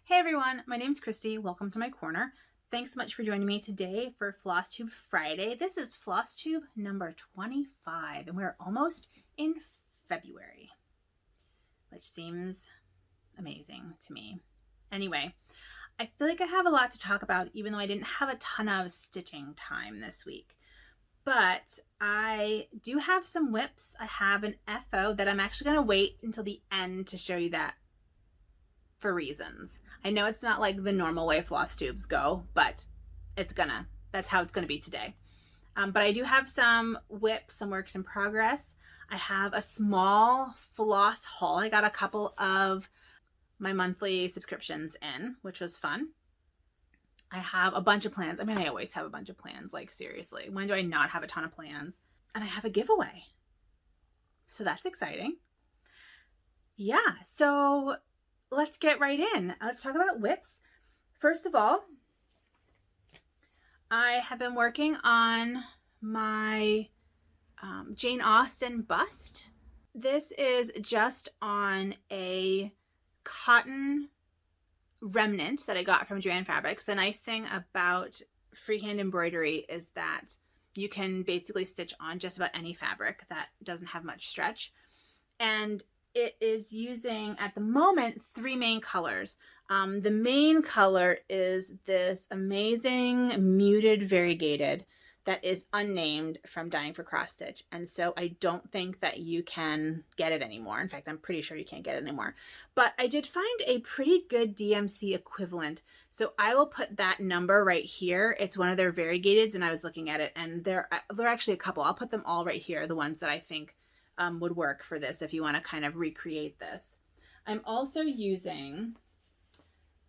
Hey everyone, my name's Christy. Welcome to my corner. Thanks so much for joining me today for Flosstube Friday. This is Flosstube number 25, and we're almost in February, which seems amazing to me. Anyway, I feel like I have a lot to talk about, even though I didn't have a ton of stitching time this week. But I do have some whips. I have an FO that I'm actually going to wait until the end to show you that for reasons. I know it's not like the normal way floss tubes go, but that's how it's gonna be today. But I do have some whips, some works in progress. I have a small floss haul. I got a couple of my monthly subscriptions in, which was fun. I have a bunch of plans. I mean, I always have a bunch of plans, like seriously. When do I not have a ton of plans? And I have a giveaway. So that's exciting. Yeah, so let's get right in. Let's talk about whips. First of all, I have been working on my Jane Austen bust. This is just on a cotton remnant that I got from Joann Fabrics. The nice thing about freehand embroidery is that you can basically stitch on just about any fabric that doesn't have much stretch. And it is using, at the moment, three main colors. The main color is this amazing muted variegated that is unnamed from Dying for Cross Stitch. And so I don't think that you can get it anymore. In fact, I'm pretty sure you can't get it anymore. But I did find a pretty good DMC equivalent. So I will put that number right here. It's one of their variegateds, and I was looking at it, and there are actually a couple. I'll put them all right here, the ones that I think would work for this if you want to kind of recreate this. I'm also using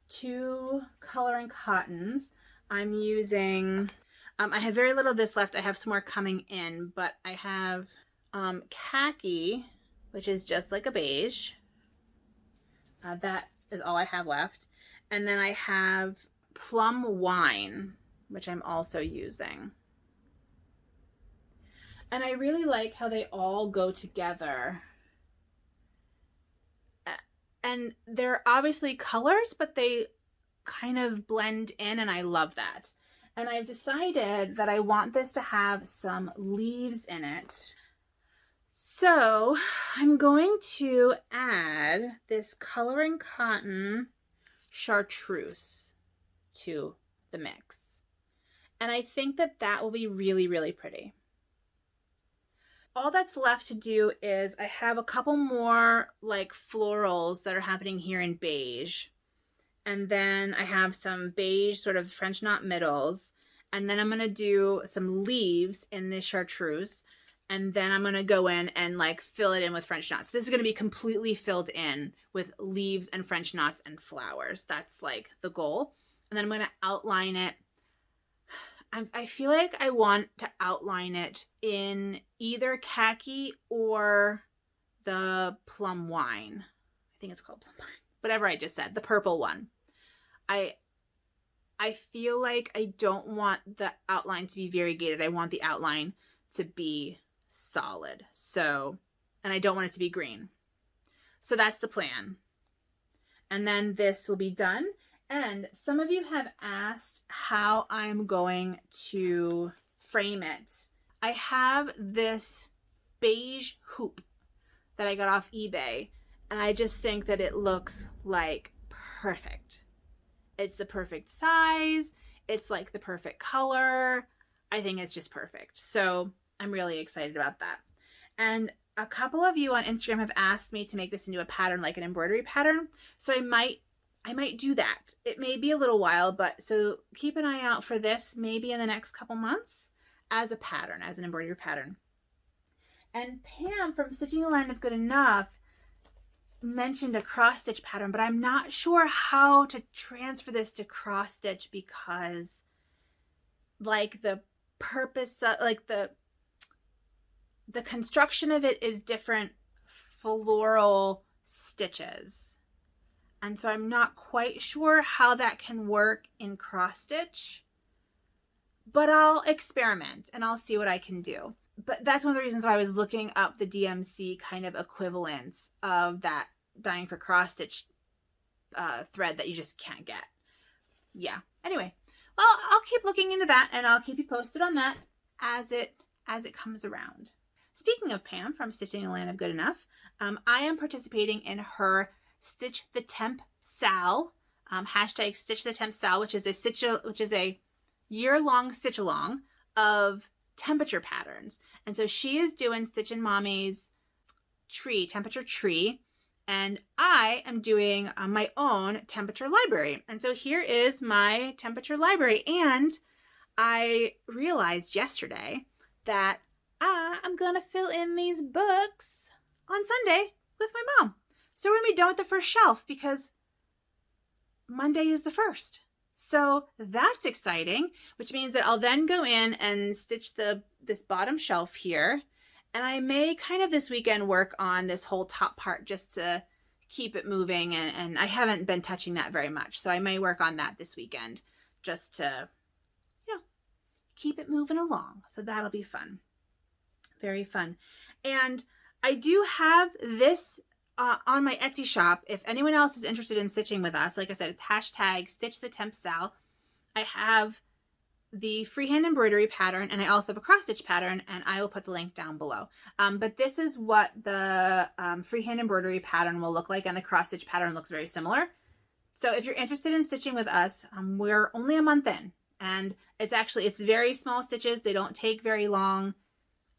two coloring cottons. I'm using, I have very little of this left. I have some more coming in, but I have khaki, which is just like a beige. That is all I have left. And then I have plum wine, which I'm also using. And I really like how they all go together. And they're obviously colors, but they kind of blend in, and I love that. And I've decided that I want this to have some leaves in it. So I'm going to add this coloring cotton chartreuse to the mix. And I think that that will be really, really pretty. All that's left to do is I have a couple more like florals that are happening here in beige. And then I have some beige sort of French knot middles. And then I'm going to do some leaves in this chartreuse. And then I'm going to go in and like fill it in with French knots. This is going to be completely filled in with leaves and French knots and flowers. That's like the goal. And then I'm going to outline it. I feel like I want to outline it in either khaki or the plum wine. I think it's called plum wine. Whatever I just said, the purple one. I feel like I don't want the outline to be variegated. I want the outline to be solid. So, and I don't want it to be green. So that's the plan. And then this will be done. And some of you have asked how I'm going to frame it. I have this beige hoop that I got off eBay, and I just think that it looks like perfect. It's the perfect size. It's like the perfect color. I think it's just perfect. So I'm really excited about that. And a couple of you on Instagram have asked me to make this into a pattern, like an embroidery pattern. So I might do that. It may be a little while, but so keep an eye out for this maybe in the next couple months as a pattern, as an embroidery pattern. And Pam from Stitching the Land of Good Enough mentioned a cross stitch pattern, but I'm not sure how to transfer this to cross stitch because like the purpose of, like the construction of it is different floral stitches. And so I'm not quite sure how that can work in cross stitch, but I'll experiment and I'll see what I can do. But that's one of the reasons why I was looking up the DMC kind of equivalents of that Dying for Cross Stitch thread that you just can't get. Yeah. Anyway, well, I'll keep looking into that and I'll keep you posted on that as it comes around. Speaking of Pam from Stitching in the Land of Good Enough, I am participating in her Stitch the Temp Sal, hashtag Stitch the Temp Sal, which is a year-long stitch along of temperature patterns. And so she is doing Stitchin' Mommy's temperature tree, and I am doing my own temperature library. And so here is my temperature library. And I realized yesterday that I'm gonna fill in these books on Sunday with my mom. So we're gonna be done with the first shelf because Monday is the 1st. So that's exciting, which means that I'll then go in and stitch this bottom shelf here. And I may kind of this weekend work on this whole top part just to keep it moving. And I haven't been touching that very much. So I may work on that this weekend just to, keep it moving along. So that'll be fun. Very fun. And I do have this on my Etsy shop. If anyone else is interested in stitching with us, like I said, it's hashtag Stitch the Temp Sal. I have the freehand embroidery pattern and I also have a cross stitch pattern, and I will put the link down below. But this is what the freehand embroidery pattern will look like, and the cross stitch pattern looks very similar. So if you're interested in stitching with us, we're only a month in, and it's very small stitches. They don't take very long.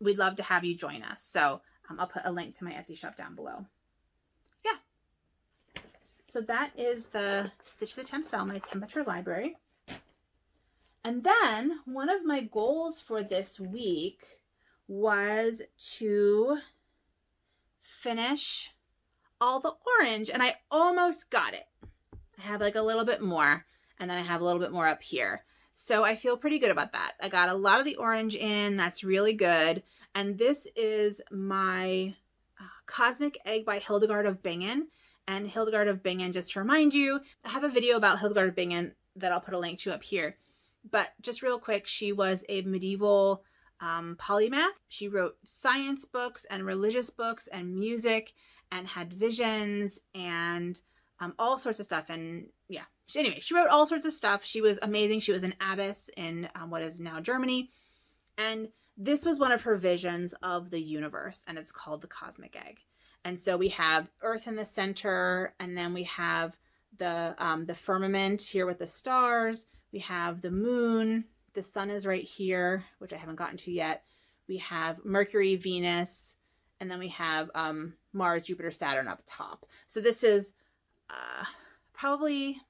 We'd love to have you join us. So I'll put a link to my Etsy shop down below. Yeah. So that is the Stitch the Temp Sal, my temperature library. And then one of my goals for this week was to finish all the orange, and I almost got it. I have like a little bit more, and then I have a little bit more up here. So I feel pretty good about that. I got a lot of the orange in. That's really good. And this is my Cosmic Egg by Hildegard of Bingen. And Hildegard of Bingen, just to remind you, I have a video about Hildegard of Bingen that I'll put a link to up here. But just real quick, she was a medieval polymath. She wrote science books and religious books and music and had visions and all sorts of stuff. And yeah, anyway, she wrote all sorts of stuff. She was amazing. She was an abbess in what is now Germany. And this was one of her visions of the universe, and it's called the Cosmic Egg. And so we have Earth in the center, and then we have the firmament here with the stars. We have the moon. The sun is right here, which I haven't gotten to yet. We have Mercury, Venus, and then we have Mars, Jupiter, Saturn up top. So this is probably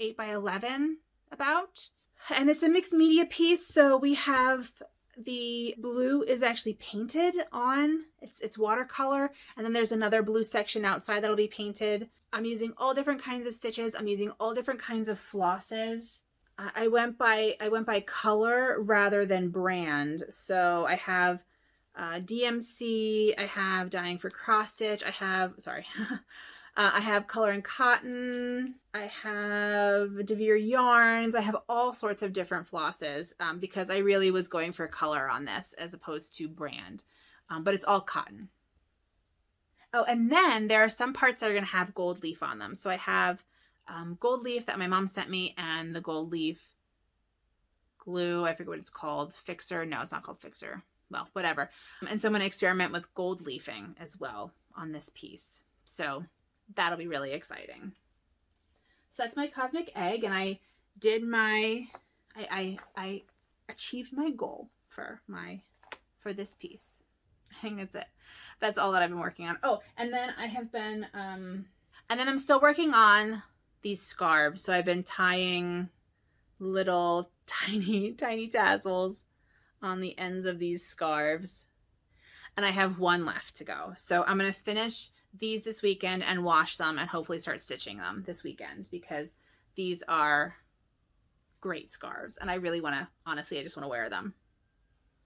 8 by 11 about. And it's a mixed media piece. So we have the blue is actually painted on. It's watercolor. And then there's another blue section outside that'll be painted. I'm using all different kinds of stitches. I'm using all different kinds of flosses. I went by color rather than brand. So I have DMC, I have Dying for Cross Stitch, I have Color and Cotton, I have DeVere Yarns, I have all sorts of different flosses because I really was going for color on this as opposed to brand, but it's all cotton. Oh, and then there are some parts that are going to have gold leaf on them. So I have gold leaf that my mom sent me, and the gold leaf glue, I forget what it's called, fixer. No, it's not called fixer. Well, whatever. And so I'm going to experiment with gold leafing as well on this piece. So that'll be really exciting. So that's my Cosmic Egg, and I did I achieved my goal for this piece. I think that's it. That's all that I've been working on. Oh, and then I have been, and then I'm still working on these scarves. So I've been tying little tiny tassels on the ends of these scarves, and I have one left to go. So I'm going to finish these this weekend and wash them and hopefully start stitching them this weekend, because these are great scarves and I really want to, honestly, I just want to wear them.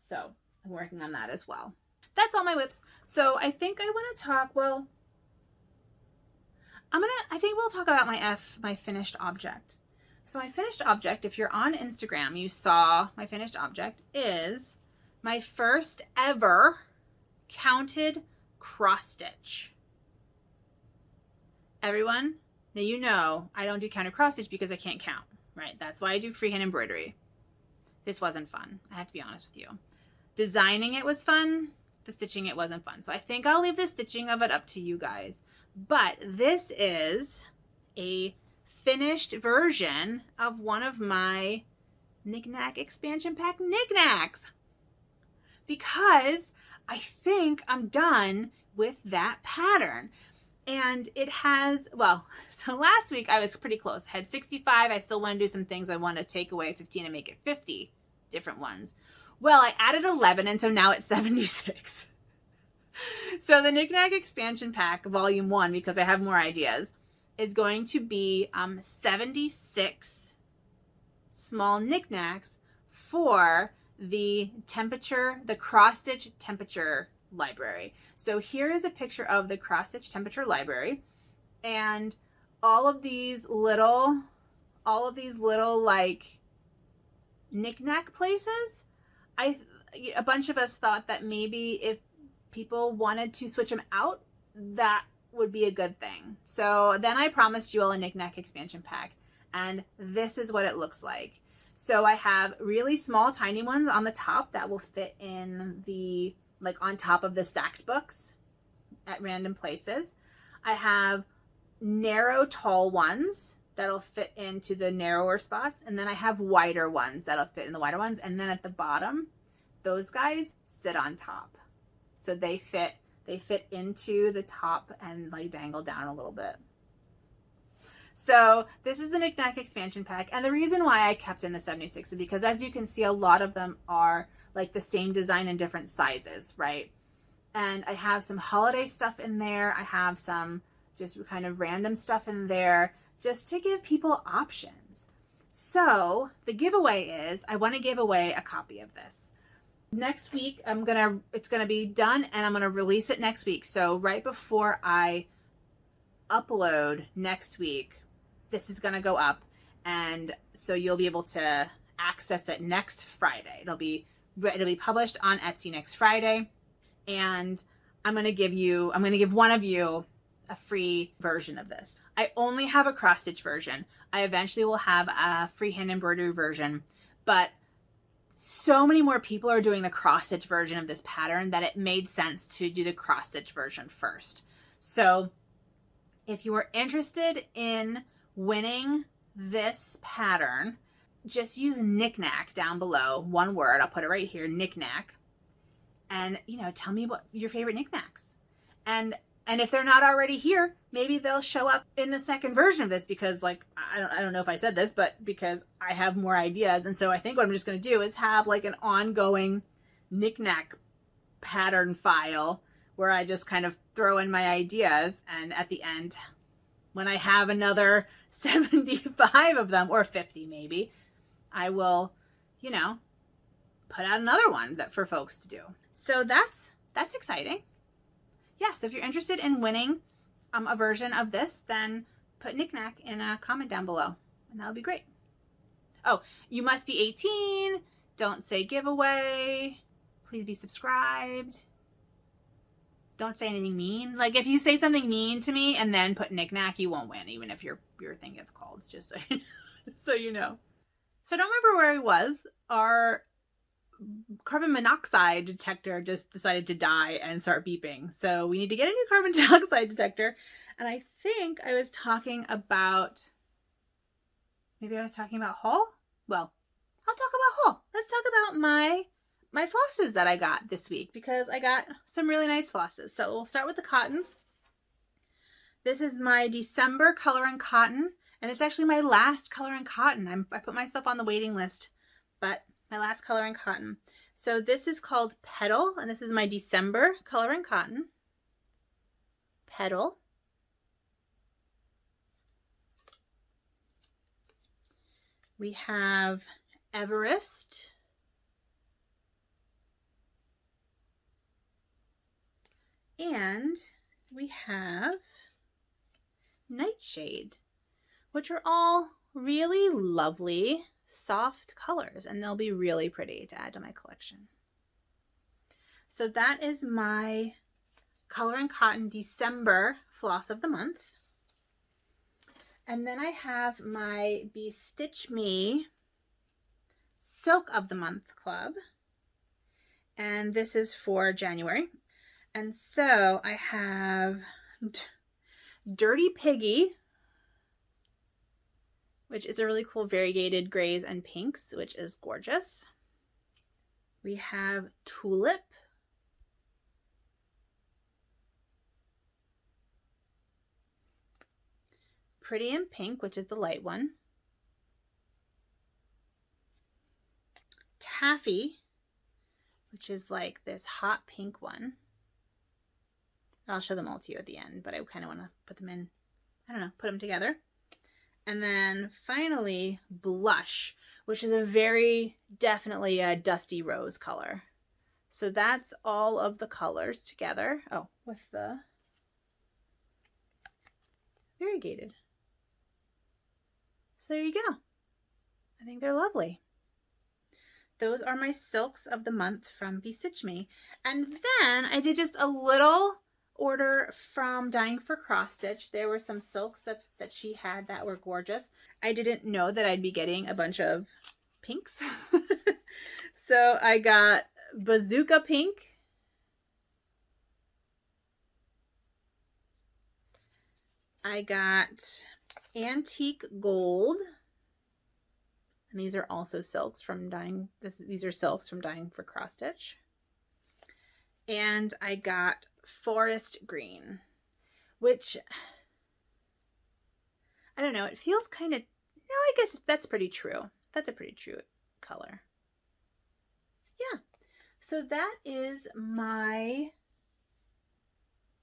So I'm working on that as well. That's all my whips. So I think I want to talk, well, I think we'll talk about my finished object. So my finished object, if you're on Instagram, you saw my finished object is my first ever counted cross stitch. Everyone, Now, you know, I don't do counter cross stitch because I can't count, right? That's why I do freehand embroidery. This wasn't fun. I have to be honest with you. Designing it was fun. The stitching it wasn't fun. So I think I'll leave the stitching of it up to you guys. But this is a finished version of one of my knick-knack expansion pack knickknacks, because I think I'm done with that pattern. And it has, well, so last week I was pretty close. I had 65. I still want to do some things. I want to take away 15 and make it 50 different ones. Well, I added 11, and so now it's 76. So the Knick-Knack Expansion Pack Volume 1, because I have more ideas, is going to be 76 small knickknacks for the temperature, the cross-stitch temperature library. So here is a picture of the cross-stitch temperature library, and all of these little like knick-knack places. A bunch of us thought that maybe if people wanted to switch them out, that would be a good thing. So then I promised you all a knick-knack expansion pack, and this is what it looks like. So I have really small, tiny ones on the top that will fit in the, like on top of the stacked books at random places. I have narrow, tall ones that'll fit into the narrower spots. And then I have wider ones that'll fit in the wider ones. And then at the bottom, those guys sit on top. So they fit into the top and like dangle down a little bit. So this is the Knick-Knack expansion pack. And the reason why I kept in the 76 is because, as you can see, a lot of them are like the same design in different sizes, right? And I have some holiday stuff in there. I have some just kind of random stuff in there just to give people options. So the giveaway is, I want to give away a copy of this. Next week, it's gonna be done, and I'm gonna release it next week. So right before I upload next week, this is gonna go up, and so you'll be able to access it next Friday. It'll be published on Etsy next Friday, and I'm gonna give one of you a free version of this. I only have a cross stitch version. I eventually will have a freehand embroidery version, but so many more people are doing the cross stitch version of this pattern that it made sense to do the cross stitch version first. So if you are interested in winning this pattern, just use knick-knack down below, one word. I'll put it right here, knick-knack, and tell me what your favorite knick-knacks. And if they're not already here, maybe they'll show up in the second version of this, because like I don't know if I said this, but because I have more ideas. And so I think what I'm just going to do is have like an ongoing knick-knack pattern file where I just kind of throw in my ideas, and at the end, when I have another 75 of them, or 50 maybe, I will, put out another one for folks to do. So that's exciting. Yeah, so if you're interested in winning a version of this, then put knick-knack in a comment down below, and that would be great. Oh, you must be 18. Don't say giveaway. Please be subscribed. Don't say anything mean. Like, if you say something mean to me and then put knick-knack, you won't win, even if your thing gets called, just so you know. So I don't remember where I was. Our carbon monoxide detector just decided to die and start beeping. So we need to get a new carbon dioxide detector. And I think I was talking about, maybe I was talking about haul? Well, I'll talk about haul. Let's talk about my flosses that I got this week, because I got some really nice flosses. So we'll start with the cottons. This is my December color and cotton, and it's actually my last color and cotton. I put myself on the waiting list, but my last color and cotton. So this is called Petal, and this is my December color and cotton. Petal. We have Everest. And we have Nightshade, which are all really lovely, soft colors, and they'll be really pretty to add to my collection. So that is my Color and Cotton December floss of the month. And then I have my Be Stitch Me Silk of the Month Club. And this is for January. And so I have Dirty Piggy, which is a really cool variegated grays and pinks, which is gorgeous. We have Tulip. Pretty in Pink, which is the light one. Taffy, which is like this hot pink one. I'll show them all to you at the end, but I kind of want to put them in, I don't know, put them together. And then finally, Blush, which is a very definitely a dusty rose color. So that's all of the colors together. Oh, with the variegated. So there you go. I think they're lovely. Those are my silks of the month from Be Stitch Me. And then I did just a little order from Dying for Cross Stitch. There were some silks that she had that were gorgeous. I didn't know that I'd be getting a bunch of pinks. So I got Bazooka Pink. I got Antique Gold. And these are also silks from Dying. These are silks from Dying for Cross Stitch. And I got Forest Green, which, I don't know, it feels kind of, no, I guess that's pretty true. That's a pretty true color. Yeah. So that is my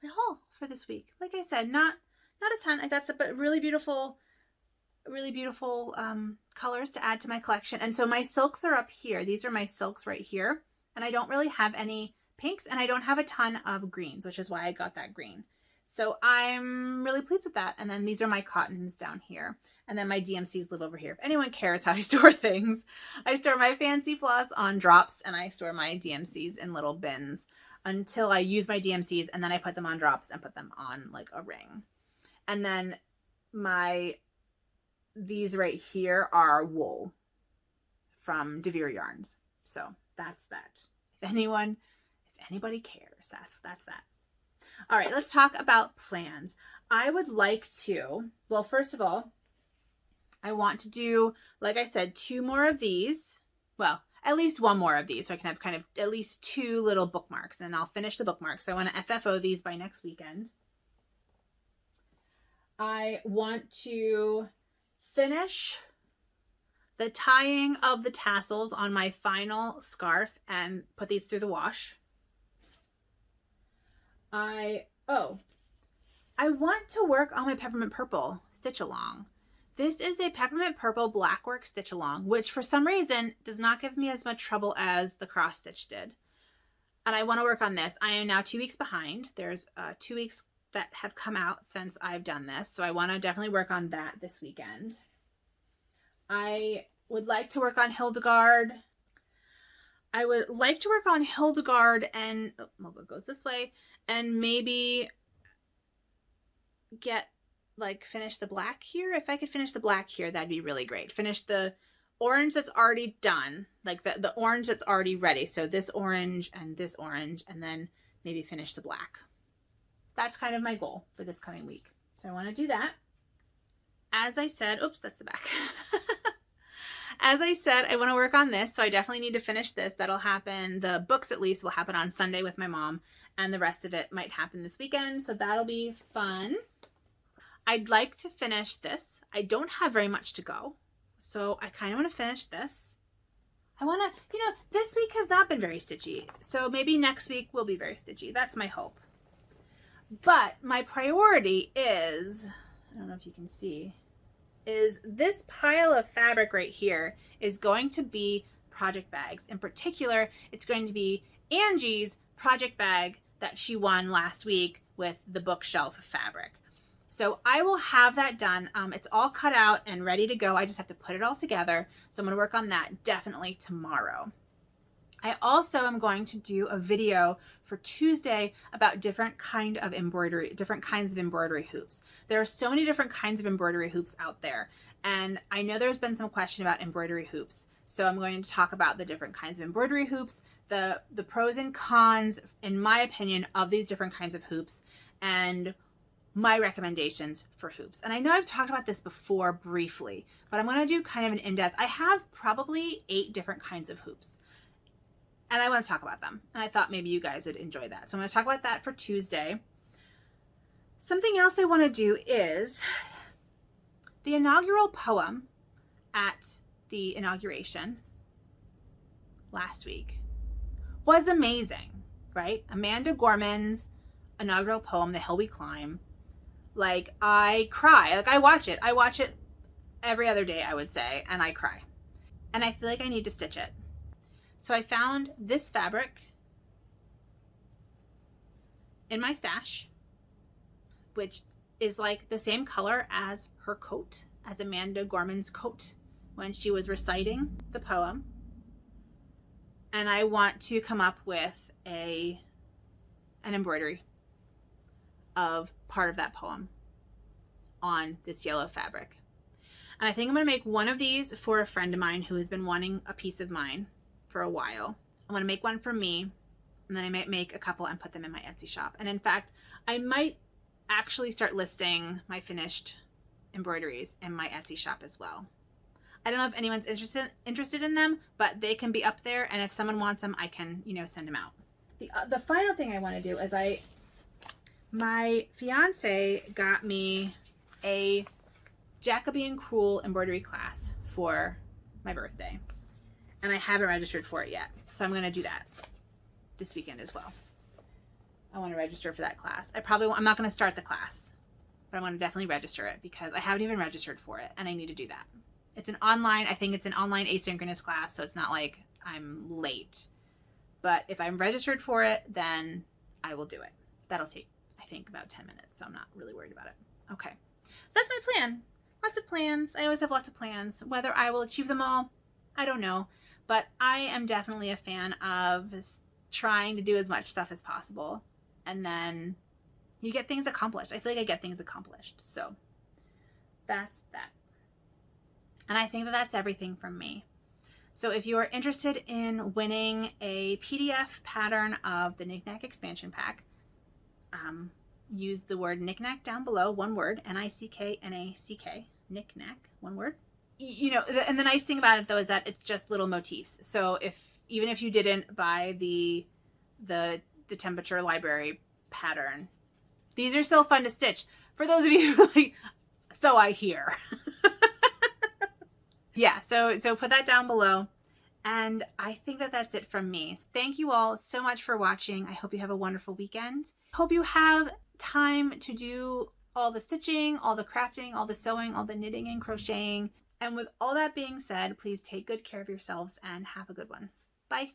haul for this week. Like I said, not a ton. I got some but really beautiful colors to add to my collection. And so my silks are up here. These are my silks right here. And I don't really have any pinks, and I don't have a ton of greens, which is why I got that green. So I'm really pleased with that. And then these are my cottons down here. And then my DMCs live over here. If anyone cares how I store things, I store my fancy floss on drops, and I store my DMCs in little bins until I use my DMCs, and then I put them on drops and put them on like a ring. And then these right here are wool from DeVere Yarns. So that's that. If anybody cares, that's that. All right, let's talk about plans. I would like to, well, first of all, I want to do, like I said, 2 more of these. Well, at least 1 more of these, so I can have kind of at least 2 little bookmarks, and I'll finish the bookmarks. So I want to FFO these by next weekend. I want to finish the tying of the tassels on my final scarf and put these through the wash. I want to work on my Peppermint Purple stitch along. This is a Peppermint Purple Blackwork stitch along, which for some reason does not give me as much trouble as the cross stitch did. And I want to work on this. I am now 2 weeks behind. There's 2 weeks that have come out since I've done this. So I want to definitely work on that this weekend. I would like to work on Hildegard. I would like to work on Hildegard and, well, it goes this way, and maybe finish the black here. If I could finish the black here, that'd be really great. Finish the orange that's already done, like the orange that's already ready. So this orange, and then maybe finish the black. That's kind of my goal for this coming week. So I want to do that. As I said, oops, that's the back. As I said, I want to work on this, so I definitely need to finish this. That'll happen, the books at least will happen on Sunday with my mom, and the rest of it might happen this weekend, so that'll be fun. I'd like to finish this. I don't have very much to go, so I kind of want to finish this. I want to, this week has not been very stitchy, so maybe next week will be very stitchy. That's my hope. But my priority is, I don't know if you can see, is this pile of fabric right here is going to be project bags. In particular, it's going to be Angie's project bag that she won last week with the bookshelf fabric. So I will have that done. It's all cut out and ready to go. I just have to put it all together. So I'm going to work on that definitely tomorrow. I also am going to do a video for Tuesday about different kinds of embroidery hoops. There are so many different kinds of embroidery hoops out there, and I know there's been some question about embroidery hoops. So I'm going to talk about the different kinds of embroidery hoops, the pros and cons, in my opinion, of these different kinds of hoops, and my recommendations for hoops. And I know I've talked about this before briefly, but I'm going to do kind of an in-depth. I have probably 8 different kinds of hoops, and I want to talk about them. And I thought maybe you guys would enjoy that. So I'm going to talk about that for Tuesday. Something else I want to do is the inaugural poem at the inauguration last week was amazing, right? Amanda Gorman's inaugural poem, The Hill We Climb. Like, I cry. Like, I watch it every other day, I would say, and I cry. And I feel like I need to stitch it. So I found this fabric in my stash, which is like the same color as her coat, as Amanda Gorman's coat when she was reciting the poem. And I want to come up with an embroidery of part of that poem on this yellow fabric. And I think I'm going to make one of these for a friend of mine who has been wanting a piece of mine for a while. I'm going to make one for me, and then I might make a couple and put them in my Etsy shop. And in fact, I might actually start listing my finished embroideries in my Etsy shop as well. I don't know if anyone's interested in them, but they can be up there, and if someone wants them, I can, send them out. The final thing I want to do is my fiance got me a Jacobean Crewel embroidery class for my birthday, and I haven't registered for it yet, so I'm going to do that this weekend as well. I want to register for that class. I'm not going to start the class, but I want to definitely register it because I haven't even registered for it, and I need to do that. It's I think it's an online asynchronous class, so it's not like I'm late. But if I'm registered for it, then I will do it. That'll take, I think, about 10 minutes, so I'm not really worried about it. Okay, that's my plan. Lots of plans. I always have lots of plans. Whether I will achieve them all, I don't know. But I am definitely a fan of trying to do as much stuff as possible. And then you get things accomplished. I feel like I get things accomplished. So that's that. And I think that that's everything from me. So if you are interested in winning a PDF pattern of the Knick-Knack expansion pack, use the word knick-knack down below, one word, N-I-C-K-N-A-C-K, knick-knack, one word. And the nice thing about it though is that it's just little motifs. So even if you didn't buy the temperature library pattern, these are still fun to stitch. For those of you who like, so I hear. Yeah, so put that down below. And I think that that's it from me. Thank you all so much for watching. I hope you have a wonderful weekend. Hope you have time to do all the stitching, all the crafting, all the sewing, all the knitting and crocheting. And with all that being said, please take good care of yourselves and have a good one. Bye.